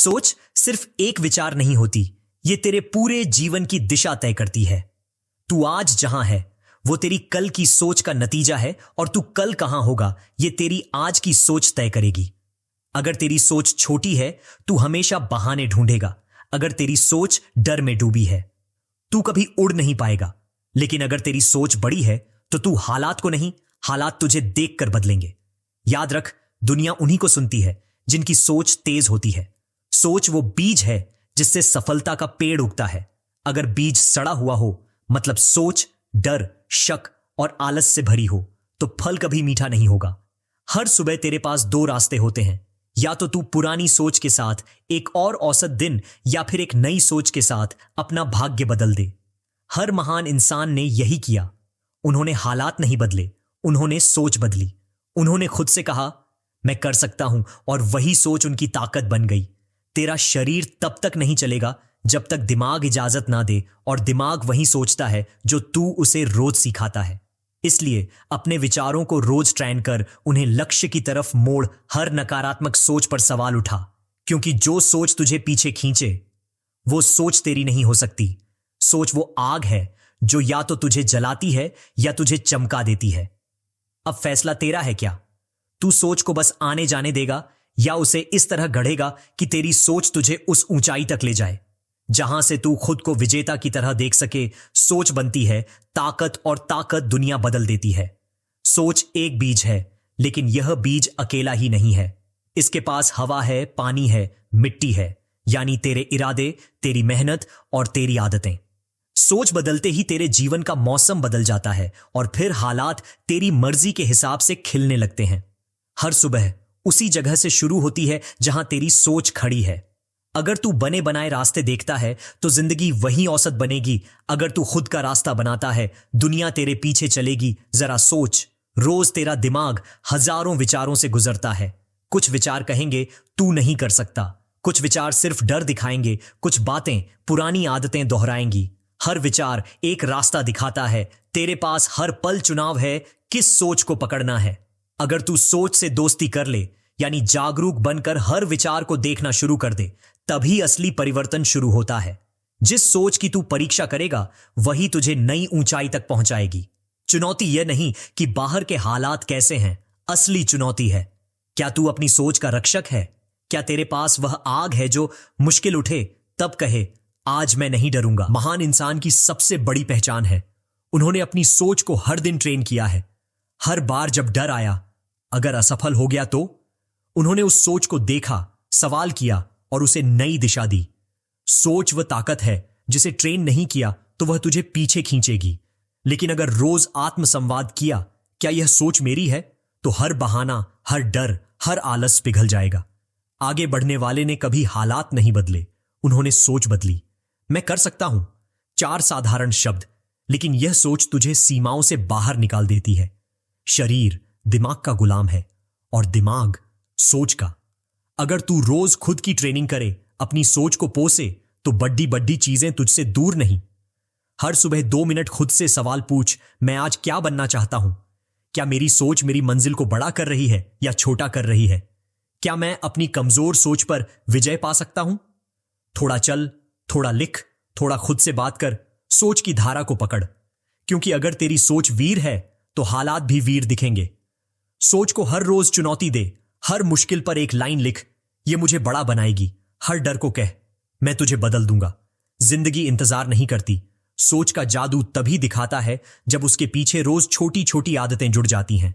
सोच सिर्फ एक विचार नहीं होती, ये तेरे पूरे जीवन की दिशा तय करती है। तू आज जहां है वो तेरी कल की सोच का नतीजा है, और तू कल कहां होगा ये तेरी आज की सोच तय करेगी। अगर तेरी सोच छोटी है, तू हमेशा बहाने ढूंढेगा। अगर तेरी सोच डर में डूबी है, तू कभी उड़ नहीं पाएगा। लेकिन अगर तेरी सोच बड़ी है, तो तू हालात को नहीं, हालात तुझे देखकर बदलेंगे। याद रख, दुनिया उन्हीं को सुनती है जिनकी सोच तेज होती है। सोच वो बीज है जिससे सफलता का पेड़ उगता है। अगर बीज सड़ा हुआ हो, मतलब सोच डर, शक और आलस से भरी हो, तो फल कभी मीठा नहीं होगा। हर सुबह तेरे पास दो रास्ते होते हैं। या तो तू पुरानी सोच के साथ एक और औसत दिन, या फिर एक नई सोच के साथ अपना भाग्य बदल दे। हर महान इंसान ने यही किया। उन्होंने हालात नहीं बदले, उन्होंने सोच बदली। उन्होंने खुद से कहा, मैं कर सकता हूं, और वही सोच उनकी ताकत बन गई। तेरा शरीर तब तक नहीं चलेगा जब तक दिमाग इजाजत ना दे, और दिमाग वही सोचता है जो तू उसे रोज सिखाता है। इसलिए अपने विचारों को रोज ट्रेन कर, उन्हें लक्ष्य की तरफ मोड़। हर नकारात्मक सोच पर सवाल उठा, क्योंकि जो सोच तुझे पीछे खींचे वो सोच तेरी नहीं हो सकती। सोच वो आग है जो या तो तुझे जलाती है या तुझे चमका देती है। अब फैसला तेरा है क्या? तू सोच को बस आने जाने देगा, या उसे इस तरह गढ़ेगा कि तेरी सोच तुझे उस ऊंचाई तक ले जाए जहां से तू खुद को विजेता की तरह देख सके। सोच बनती है ताकत, और ताकत दुनिया बदल देती है। सोच एक बीज है, लेकिन यह बीज अकेला ही नहीं है। इसके पास हवा है, पानी है, मिट्टी है, यानी तेरे इरादे, तेरी मेहनत और तेरी आदतें। सोच बदलते ही तेरे जीवन का मौसम बदल जाता है, और फिर हालात तेरी मर्जी के हिसाब से खिलने लगते हैं। हर सुबह उसी जगह से शुरू होती है जहां तेरी सोच खड़ी है। अगर तू बने बनाए रास्ते देखता है, तो जिंदगी वही औसत बनेगी। अगर तू खुद का रास्ता बनाता है, दुनिया तेरे पीछे चलेगी। जरा सोच, रोज तेरा दिमाग हजारों विचारों से गुजरता है। कुछ विचार कहेंगे तू नहीं कर सकता, कुछ विचार सिर्फ डर दिखाएंगे, कुछ बातें पुरानी आदतें दोहराएंगी। हर विचार एक रास्ता दिखाता है। तेरे पास हर पल चुनाव है, किस सोच को पकड़ना है। अगर तू सोच से दोस्ती कर ले, यानी जागरूक बनकर हर विचार को देखना शुरू कर दे, तभी असली परिवर्तन शुरू होता है। जिस सोच की तू परीक्षा करेगा, वही तुझे नई ऊंचाई तक पहुंचाएगी। चुनौती यह नहीं कि बाहर के हालात कैसे हैं, असली चुनौती है, क्या तू अपनी सोच का रक्षक है? क्या तेरे पास वह आग है जो मुश्किल उठे तब कहे, आज मैं नहीं डरूंगा? महान इंसान की सबसे बड़ी पहचान है, उन्होंने अपनी सोच को हर दिन ट्रेन किया है। हर बार जब डर आया, अगर असफल हो गया, तो उन्होंने उस सोच को देखा, सवाल किया और उसे नई दिशा दी। सोच वह ताकत है जिसे ट्रेन नहीं किया तो वह तुझे पीछे खींचेगी। लेकिन अगर रोज आत्मसंवाद किया, क्या यह सोच मेरी है, तो हर बहाना, हर डर, हर आलस पिघल जाएगा। आगे बढ़ने वाले ने कभी हालात नहीं बदले, उन्होंने सोच बदली। मैं कर सकता हूं, 4 साधारण शब्द, लेकिन यह सोच तुझे सीमाओं से बाहर निकाल देती है। शरीर दिमाग का गुलाम है, और दिमाग सोच का। अगर तू रोज खुद की ट्रेनिंग करे, अपनी सोच को पोसे, तो बड़ी बड़ी चीजें तुझसे दूर नहीं। हर सुबह 2 मिनट खुद से सवाल पूछ, मैं आज क्या बनना चाहता हूं? क्या मेरी सोच मेरी मंजिल को बड़ा कर रही है या छोटा कर रही है? क्या मैं अपनी कमजोर सोच पर विजय पा सकता हूं? थोड़ा चल, थोड़ा लिख, थोड़ा खुद से बात कर। सोच की धारा को पकड़, क्योंकि अगर तेरी सोच वीर है, तो हालात भी वीर दिखेंगे। सोच को हर रोज चुनौती दे। हर मुश्किल पर एक लाइन लिख, यह मुझे बड़ा बनाएगी। हर डर को कह, मैं तुझे बदल दूंगा। जिंदगी इंतजार नहीं करती। सोच का जादू तभी दिखाता है जब उसके पीछे रोज छोटी छोटी आदतें जुड़ जाती हैं।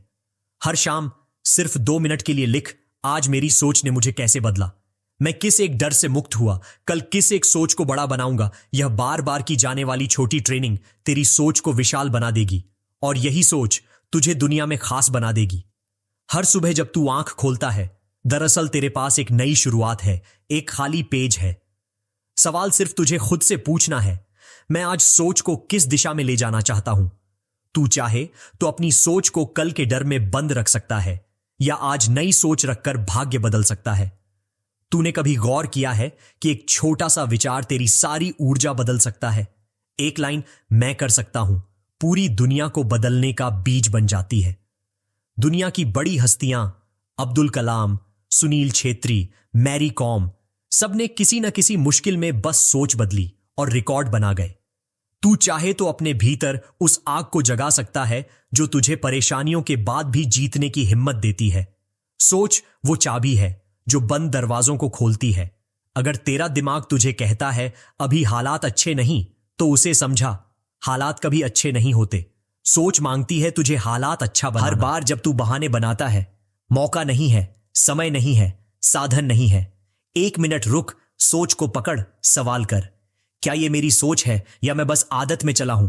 हर शाम सिर्फ 2 मिनट के लिए लिख, आज मेरी सोच ने मुझे कैसे बदला। मैं किस एक डर से मुक्त हुआ, कल किस एक सोच को बड़ा बनाऊंगा। यह बार बार की जाने वाली छोटी ट्रेनिंग तेरी सोच को विशाल बना देगी, और यही सोच तुझे दुनिया में खास बना देगी। हर सुबह जब तू आंख खोलता है, दरअसल तेरे पास एक नई शुरुआत है, एक खाली पेज है। सवाल सिर्फ तुझे खुद से पूछना है, मैं आज सोच को किस दिशा में ले जाना चाहता हूं? तू चाहे तो अपनी सोच को कल के डर में बंद रख सकता है, या आज नई सोच रखकर भाग्य बदल सकता है। तूने कभी गौर किया है कि एक छोटा सा विचार तेरी सारी ऊर्जा बदल सकता है? एक लाइन, मैं कर सकता हूं, पूरी दुनिया को बदलने का बीज बन जाती है। दुनिया की बड़ी हस्तियां, अब्दुल कलाम, सुनील छेत्री, मैरी कॉम, सबने किसी न किसी मुश्किल में बस सोच बदली और रिकॉर्ड बना गए। तू चाहे तो अपने भीतर उस आग को जगा सकता है जो तुझे परेशानियों के बाद भी जीतने की हिम्मत देती है। सोच वो चाबी है जो बंद दरवाजों को खोलती है। अगर तेरा दिमाग तुझे कहता है अभी हालात अच्छे नहीं, तो उसे समझा, हालात कभी अच्छे नहीं होते। सोच मांगती है तुझे हालात अच्छा बनाना। हर बार जब तू बहाने बनाता है, मौका नहीं है, समय नहीं है, साधन नहीं है, 1 मिनट रुक, सोच को पकड़, सवाल कर, क्या ये मेरी सोच है या मैं बस आदत में चला हूं?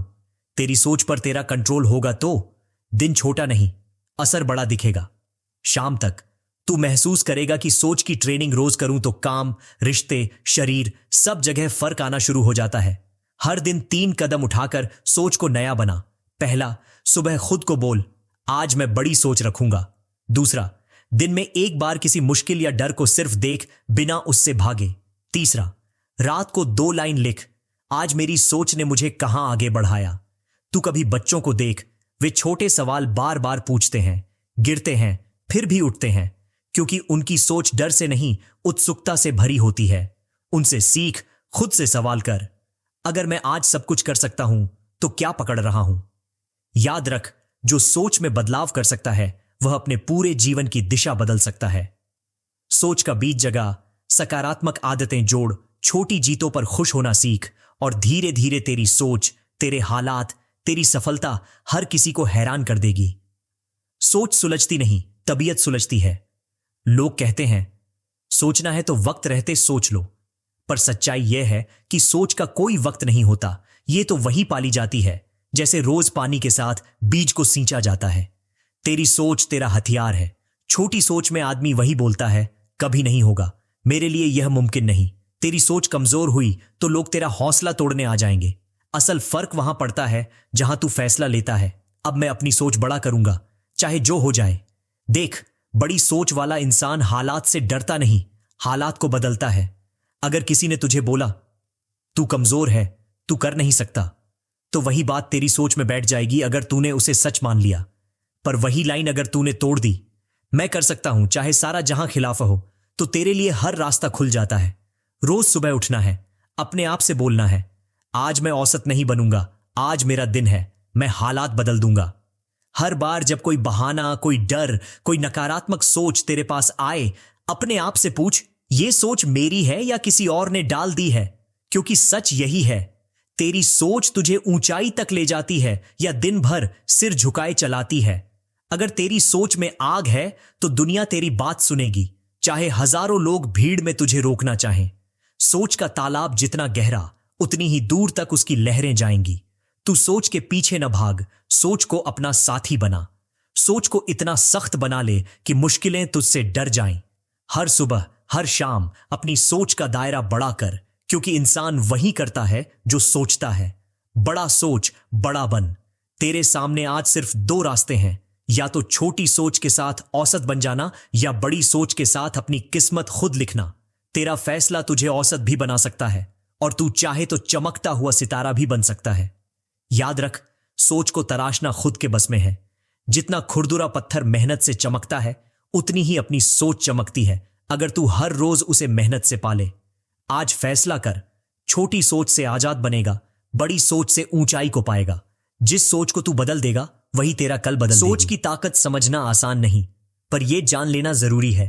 तेरी सोच पर तेरा कंट्रोल होगा तो दिन छोटा नहीं, असर बड़ा दिखेगा। शाम तक तू महसूस करेगा कि सोच की ट्रेनिंग रोज करूं तो काम, रिश्ते, शरीर, सब जगह फर्क आना शुरू हो जाता है। हर दिन 3 कदम उठाकर सोच को नया बना। पहला, सुबह खुद को बोल, आज मैं बड़ी सोच रखूंगा। दूसरा, दिन में 1 बार किसी मुश्किल या डर को सिर्फ देख, बिना उससे भागे। तीसरा, रात को 2 लाइन लिख, आज मेरी सोच ने मुझे कहां आगे बढ़ाया। तू कभी बच्चों को देख, वे छोटे सवाल बार बार पूछते हैं, गिरते हैं, फिर भी उठते हैं, क्योंकि उनकी सोच डर से नहीं, उत्सुकता से भरी होती है। उनसे सीख, खुद से सवाल कर, अगर मैं आज सब कुछ कर सकता हूं तो क्या पकड़ रहा हूं? याद रख, जो सोच में बदलाव कर सकता है वह अपने पूरे जीवन की दिशा बदल सकता है। सोच का बीज जगा, सकारात्मक आदतें जोड़, छोटी जीतों पर खुश होना सीख, और धीरे धीरे तेरी सोच, तेरे हालात, तेरी सफलता हर किसी को हैरान कर देगी। सोच सुलझती नहीं, तबीयत सुलझती है। लोग कहते हैं सोचना है तो वक्त रहते सोच लो, पर सच्चाई यह है कि सोच का कोई वक्त नहीं होता। यह तो वही पाली जाती है जैसे रोज पानी के साथ बीज को सींचा जाता है। तेरी सोच तेरा हथियार है। छोटी सोच में आदमी वही बोलता है, कभी नहीं होगा, मेरे लिए यह मुमकिन नहीं। तेरी सोच कमजोर हुई तो लोग तेरा हौसला तोड़ने आ जाएंगे। असल फर्क वहां पड़ता है जहां तू फैसला लेता है, अब मैं अपनी सोच बड़ा करूंगा, चाहे जो हो जाए। देख, बड़ी सोच वाला इंसान हालात से डरता नहीं, हालात को बदलता है। अगर किसी ने तुझे बोला तू कमजोर है, तू कर नहीं सकता, तो वही बात तेरी सोच में बैठ जाएगी अगर तूने उसे सच मान लिया। पर वही लाइन अगर तूने तोड़ दी, मैं कर सकता हूं, चाहे सारा जहां खिलाफ हो, तो तेरे लिए हर रास्ता खुल जाता है। रोज सुबह उठना है, अपने आप से बोलना है, आज मैं औसत नहीं बनूंगा, आज मेरा दिन है, मैं हालात बदल दूंगा। हर बार जब कोई बहाना, कोई डर, कोई नकारात्मक सोच तेरे पास आए, अपने आप से पूछ, ये सोच मेरी है या किसी और ने डाल दी है? क्योंकि सच यही है, तेरी सोच तुझे ऊंचाई तक ले जाती है या दिन भर सिर झुकाए चलाती है। अगर तेरी सोच में आग है तो दुनिया तेरी बात सुनेगी, चाहे हजारों लोग भीड़ में तुझे रोकना चाहें। सोच का तालाब जितना गहरा, उतनी ही दूर तक उसकी लहरें जाएंगी। तू सोच के पीछे न भाग, सोच को अपना साथी बना। सोच को इतना सख्त बना ले कि मुश्किलें तुझसे डर जाएं। हर सुबह, हर शाम अपनी सोच का दायरा बड़ा कर, क्योंकि इंसान वही करता है जो सोचता है। बड़ा सोच, बड़ा बन। तेरे सामने आज सिर्फ 2 रास्ते हैं, या तो छोटी सोच के साथ औसत बन जाना, या बड़ी सोच के साथ अपनी किस्मत खुद लिखना। तेरा फैसला तुझे औसत भी बना सकता है, और तू चाहे तो चमकता हुआ सितारा भी बन सकता है। याद रख, सोच को तराशना खुद के बस में है। जितना खुरदुरा पत्थर मेहनत से चमकता है, उतनी ही अपनी सोच चमकती है, अगर तू हर रोज उसे मेहनत से पाले। आज फैसला कर, छोटी सोच से आजाद बनेगा, बड़ी सोच से ऊंचाई को पाएगा। जिस सोच को तू बदल देगा, वही तेरा कल बदल देगी। सोच की ताकत समझना आसान नहीं, पर यह जान लेना जरूरी है,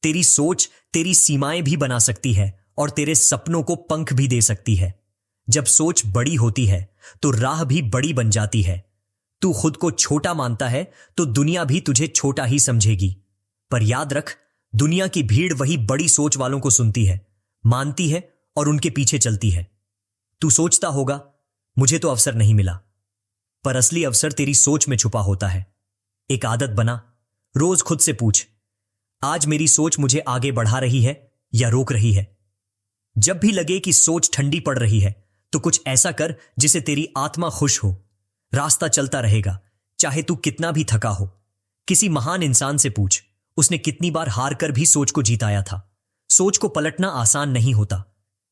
तेरी सोच तेरी सीमाएं भी बना सकती है और तेरे सपनों को पंख भी दे सकती है। जब सोच बड़ी होती है तो राह भी बड़ी बन जाती है। तू खुद को छोटा मानता है तो दुनिया भी तुझे छोटा ही समझेगी। पर याद रख, दुनिया की भीड़ वही बड़ी सोच वालों को सुनती है, मानती है और उनके पीछे चलती है। तू सोचता होगा, मुझे तो अवसर नहीं मिला, पर असली अवसर तेरी सोच में छुपा होता है। एक आदत बना, रोज खुद से पूछ, आज मेरी सोच मुझे आगे बढ़ा रही है या रोक रही है? जब भी लगे कि सोच ठंडी पड़ रही है, तो कुछ ऐसा कर जिसे तेरी आत्मा खुश हो। रास्ता चलता रहेगा, चाहे तू कितना भी थका हो। किसी महान इंसान से पूछ, उसने कितनी बार हार कर भी सोच को जीताया था। सोच को पलटना आसान नहीं होता,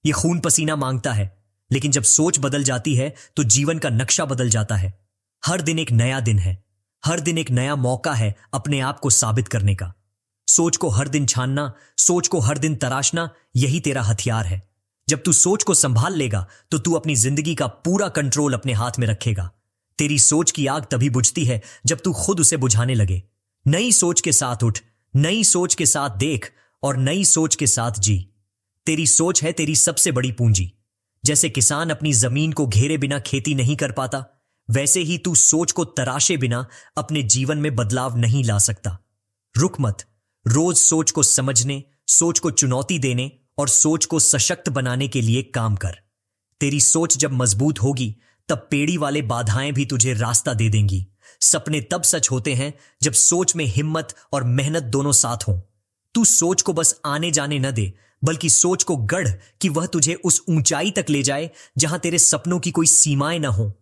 यह खून पसीना मांगता है, लेकिन जब सोच बदल जाती है तो जीवन का नक्शा बदल जाता है। हर दिन एक नया दिन है, हर दिन एक नया मौका है अपने आप को साबित करने का। सोच को हर दिन छानना, सोच को हर दिन तराशना, यही तेरा हथियार है। जब तू सोच को संभाल लेगा तो तू अपनी जिंदगी का पूरा कंट्रोल अपने हाथ में रखेगा। तेरी सोच की आग तभी बुझती है जब तू खुद उसे बुझाने लगे। नई सोच के साथ उठ, नई सोच के साथ देख और नई सोच के साथ जी। तेरी सोच है तेरी सबसे बड़ी पूंजी। जैसे किसान अपनी जमीन को घेरे बिना खेती नहीं कर पाता, वैसे ही तू सोच को तराशे बिना अपने जीवन में बदलाव नहीं ला सकता। रुक मत, रोज सोच को समझने, सोच को चुनौती देने और सोच को सशक्त बनाने के लिए काम कर। तेरी सोच जब मजबूत होगी तब पेड़ी वाले बाधाएं भी तुझे रास्ता दे देंगी। सपने तब सच होते हैं जब सोच में हिम्मत और मेहनत दोनों साथ हों। तू सोच को बस आने जाने न दे, बल्कि सोच को गढ़ कि वह तुझे उस ऊंचाई तक ले जाए जहां तेरे सपनों की कोई सीमाएं न हो।